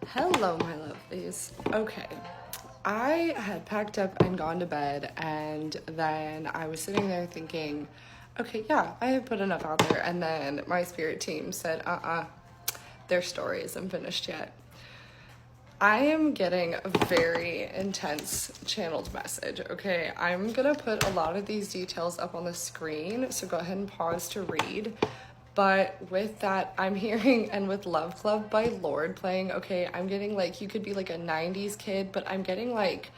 Hello, my lovelies. Okay, I had packed up and gone to bed, and then I was sitting there thinking, okay, yeah, I have put enough out there. And then my spirit team said, their story isn't finished yet. I am getting a very intense channeled message, okay? I'm gonna put a lot of these details up on the screen, so go ahead and pause to read. But with that, I'm hearing, and with Love Club by Lorde playing, okay, I'm getting like, you could be like a 90s kid, but I'm getting like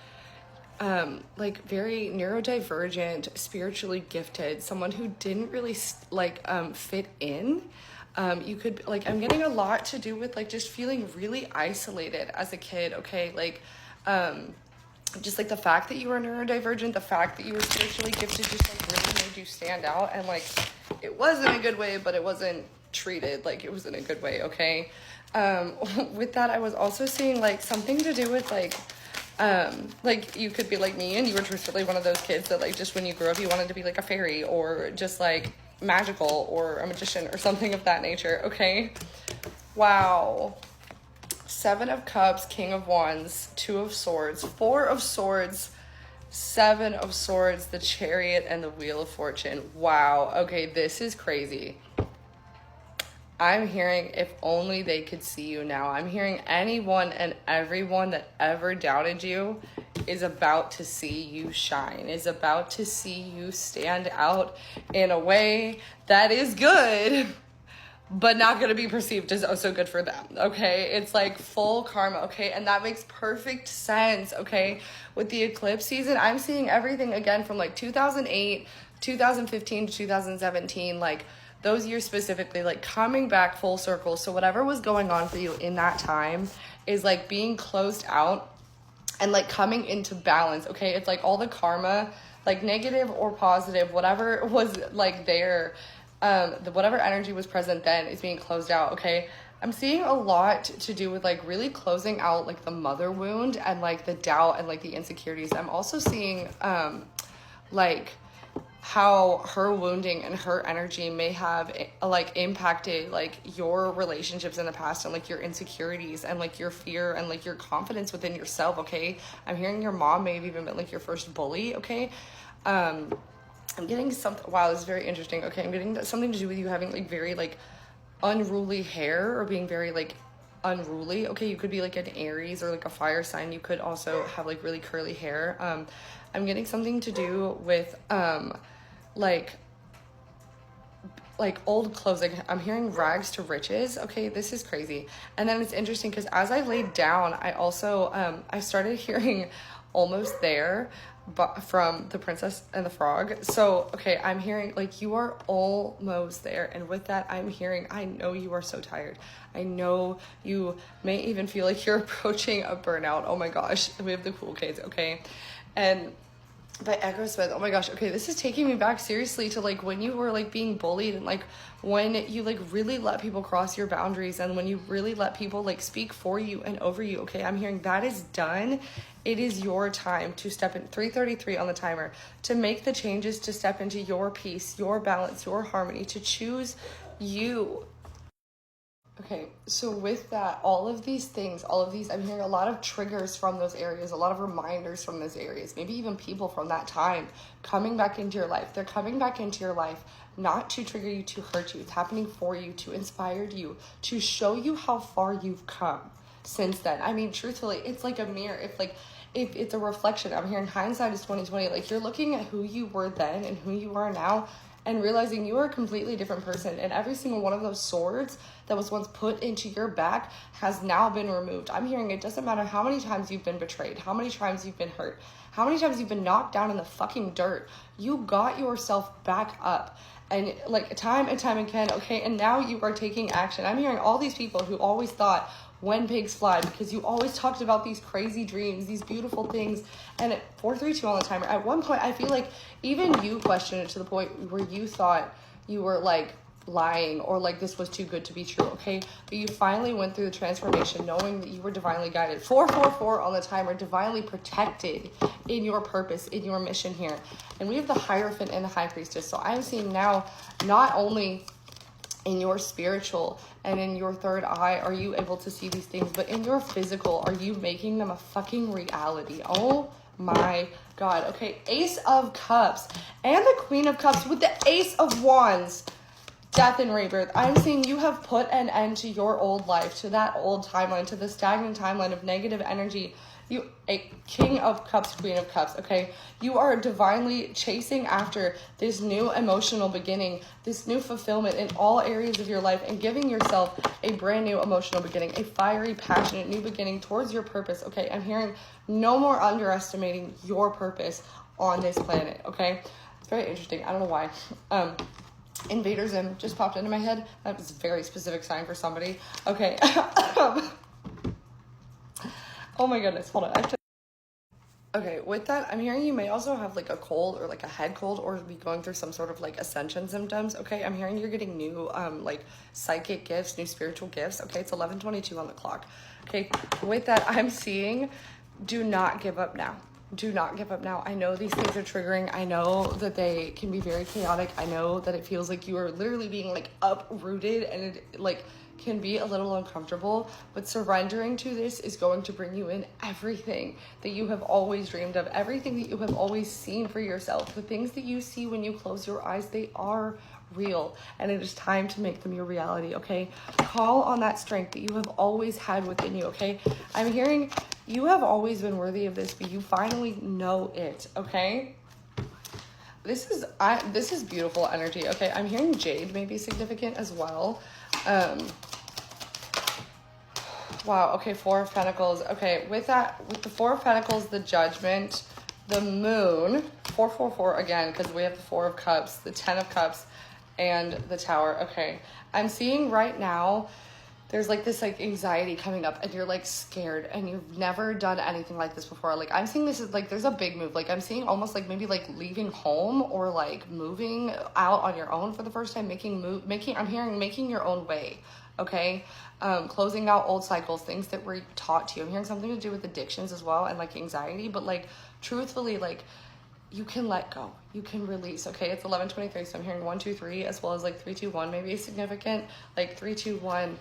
very neurodivergent, spiritually gifted, someone who didn't really fit in. You could like, I'm getting a lot to do with like just feeling really isolated as a kid, okay? Just like the fact that you were neurodivergent, the fact that you were spiritually gifted just like really made you stand out, and like it was in a good way, but it wasn't treated like it was in a good way, okay? With that, I was also seeing like something to do with like you could be like me and you were truthfully one of those kids that like just when you grew up you wanted to be like a fairy or just like magical or a magician or something of that nature, okay? Wow. 7 of Cups, King of Wands, 2 of Swords, 4 of Swords, 7 of Swords, the Chariot, and the Wheel of Fortune. Wow. Okay, this is crazy. I'm hearing if only they could see you now. I'm hearing anyone and everyone that ever doubted you is about to see you shine, is about to see you stand out in a way that is good, but not going to be perceived as so good for them, okay? It's like full karma, okay? And that makes perfect sense, okay? With the eclipse season, I'm seeing everything again from like 2008, 2015 to 2017, like those years specifically, like coming back full circle. So whatever was going on for you in that time is like being closed out and like coming into balance, okay? It's like all the karma, like negative or positive, whatever was like there, whatever energy was present then is being closed out, okay? I'm seeing a lot to do with like really closing out like the mother wound and like the doubt and like the insecurities. I'm also seeing like how her wounding and her energy may have like impacted like your relationships in the past and like your insecurities and like your fear and like your confidence within yourself, okay? I'm hearing your mom may have even been like your first bully, okay? I'm getting something, wow, this is very interesting, okay? I'm getting something to do with you having like very like unruly hair or being very like unruly, okay? You could be like an Aries or like a fire sign. You could also have like really curly hair. I'm getting something to do with like old clothes. Like I'm hearing rags to riches, okay? This is crazy. And then it's interesting because as I laid down, I also I started hearing Almost There but from The Princess and the Frog. So okay, I'm hearing like you are almost there, and with that I'm hearing I know you are so tired. I know you may even feel like you're approaching a burnout. Oh my gosh, we have the cool kids, okay? And by Echo Smith, oh my gosh, okay, this is taking me back seriously to like when you were like being bullied and like when you like really let people cross your boundaries and when you really let people like speak for you and over you, okay? I'm hearing that is done. It is your time to step in, 3:33 on the timer, to make the changes, to step into your peace, your balance, your harmony, to choose you. Okay, so with that, all of these things, all of these, I'm hearing a lot of triggers from those areas, a lot of reminders from those areas, maybe even people from that time coming back into your life. They're coming back into your life not to trigger you, to hurt you. It's happening for you, to inspire you, to show you how far you've come since then. I mean, truthfully, it's like a mirror. If it's a reflection, I'm hearing hindsight is 2020. Like you're looking at who you were then and who you are now, and realizing you are a completely different person. And every single one of those swords that was once put into your back has now been removed. I'm hearing it doesn't matter how many times you've been betrayed, how many times you've been hurt, how many times you've been knocked down in the fucking dirt. You got yourself back up. And like time and time again, okay? And now you are taking action. I'm hearing all these people who always thought, when pigs fly, because you always talked about these crazy dreams, these beautiful things. And at 4:32 on the timer, at one point I feel like even you questioned it to the point where you thought you were like lying or like this was too good to be true, okay? But you finally went through the transformation knowing that you were divinely guided. 4:44 on the timer, divinely protected in your purpose, in your mission here. And we have the Hierophant and the High Priestess. So I'm seeing now not only in your spiritual and in your third eye are you able to see these things, but in your physical, are you making them a fucking reality? Oh my God. Okay, Ace of Cups and the Queen of Cups with the Ace of Wands. Death and rebirth. I'm seeing you have put an end to your old life, to that old timeline, to the stagnant timeline of negative energy. You, a King of Cups, Queen of Cups, okay? You are divinely chasing after this new emotional beginning, this new fulfillment in all areas of your life, and giving yourself a brand new emotional beginning, a fiery, passionate new beginning towards your purpose, okay? I'm hearing no more underestimating your purpose on this planet, okay? It's very interesting. I don't know why. Invader Zim just popped into my head. That was a very specific sign for somebody. Okay. Oh my goodness. Hold on. Okay, with that, I'm hearing you may also have like a cold or like a head cold or be going through some sort of like ascension symptoms. Okay, I'm hearing you're getting new like psychic gifts, new spiritual gifts. Okay, it's 11:22 on the clock. Okay, with that, I'm seeing do not give up now. Do not give up now. I know these things are triggering. I know that they can be very chaotic. I know that it feels like you are literally being like uprooted and it like can be a little uncomfortable, but surrendering to this is going to bring you in everything that you have always dreamed of, everything that you have always seen for yourself. The things that you see when you close your eyes, they are real, and it is time to make them your reality, okay? Call on that strength that you have always had within you, okay? I'm hearing you have always been worthy of this, but you finally know it, okay? This is beautiful energy, okay? I'm hearing Jade may be significant as well. Wow, okay, Four of Pentacles. Okay, with that, with the Four of Pentacles, the Judgment, the Moon, 444 again, because we have the Four of Cups, the 10 of Cups, and the Tower. Okay, I'm seeing right now there's like this like anxiety coming up and you're like scared and you've never done anything like this before. Like I'm seeing this is like there's a big move. Like I'm seeing almost like maybe like leaving home or like moving out on your own for the first time, I'm hearing making your own way. Okay, closing out old cycles, things that were taught to you. I'm hearing something to do with addictions as well and like anxiety, but like truthfully, like you can let go, you can release. Okay, it's 11:23, so I'm hearing 1, 2, 3 as well as like 3, 2, 1 maybe significant, like 3, 2, 1.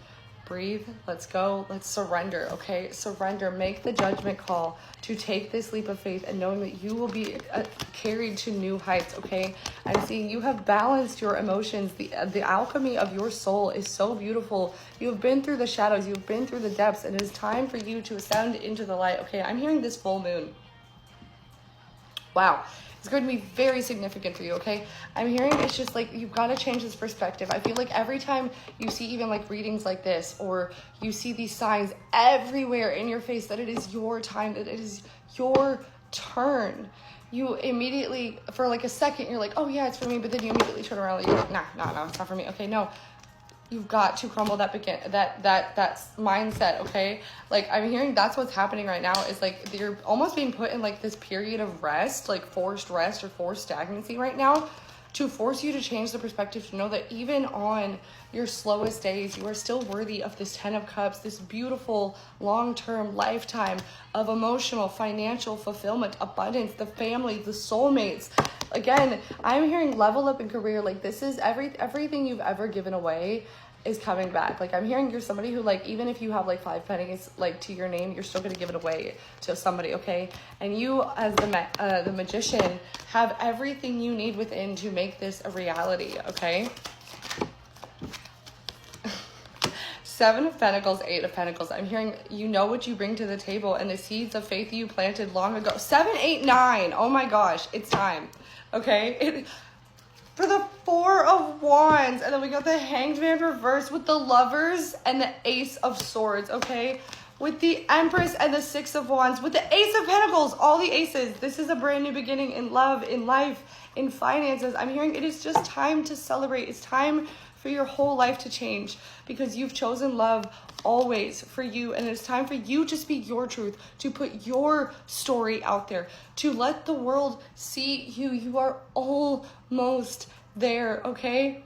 Breathe, let's go, let's surrender, okay? Surrender, make the judgment call to take this leap of faith and knowing that you will be carried to new heights, okay? I'm seeing you have balanced your emotions. The alchemy of your soul is so beautiful. You've been through the shadows, you've been through the depths, and it is time for you to ascend into the light, okay? I'm hearing this full moon. Wow. It's going to be very significant for you, okay? I'm hearing it's just like you've got to change this perspective. I feel like every time you see even like readings like this or you see these signs everywhere in your face that it is your time, that it is your turn, you immediately, for like a second, you're like, oh yeah, it's for me, but then you immediately turn around and you're like, nah, it's not for me. Okay, no. You've got to crumble that mindset, okay? Like, I'm hearing that's what's happening right now is, like, you're almost being put in, like, this period of rest, like, forced rest or forced stagnancy right now to force you to change the perspective, to know that even on your slowest days, you are still worthy of this 10 of Cups, this beautiful long-term lifetime of emotional, financial fulfillment, abundance, the family, the soulmates. Again, I'm hearing level up in career. Like this is everything you've ever given away is coming back. Like I'm hearing you're somebody who like, even if you have like 5 pennies like to your name, you're still going to give it away to somebody. Okay. And you as the magician have everything you need within to make this a reality. Okay. 7 of Pentacles, 8 of Pentacles. I'm hearing you know what you bring to the table and the seeds of faith you planted long ago. 7, 8, 9. Oh my gosh. It's time. Okay. For the 4 of Wands. And then we got the Hanged Man reversed with the Lovers and the Ace of Swords. Okay. With the Empress and the 6 of Wands. With the Ace of Pentacles. All the aces. This is a brand new beginning in love, in life, in finances. I'm hearing it is just time to celebrate. It's time for your whole life to change because you've chosen love always for you, and it's time for you to speak your truth, to put your story out there, to let the world see you. You are almost there, okay?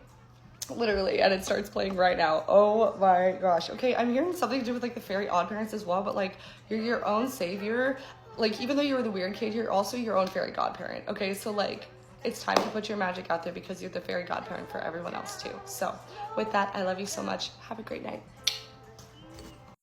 Literally, and it starts playing right now. Oh my gosh. Okay, I'm hearing something to do with like the fairy godparents as well, but like you're your own savior. Like even though you were the weird kid, you're also your own fairy godparent. Okay, so like it's time to put your magic out there because you're the fairy godparent for everyone else too. So with that, I love you so much. Have a great night.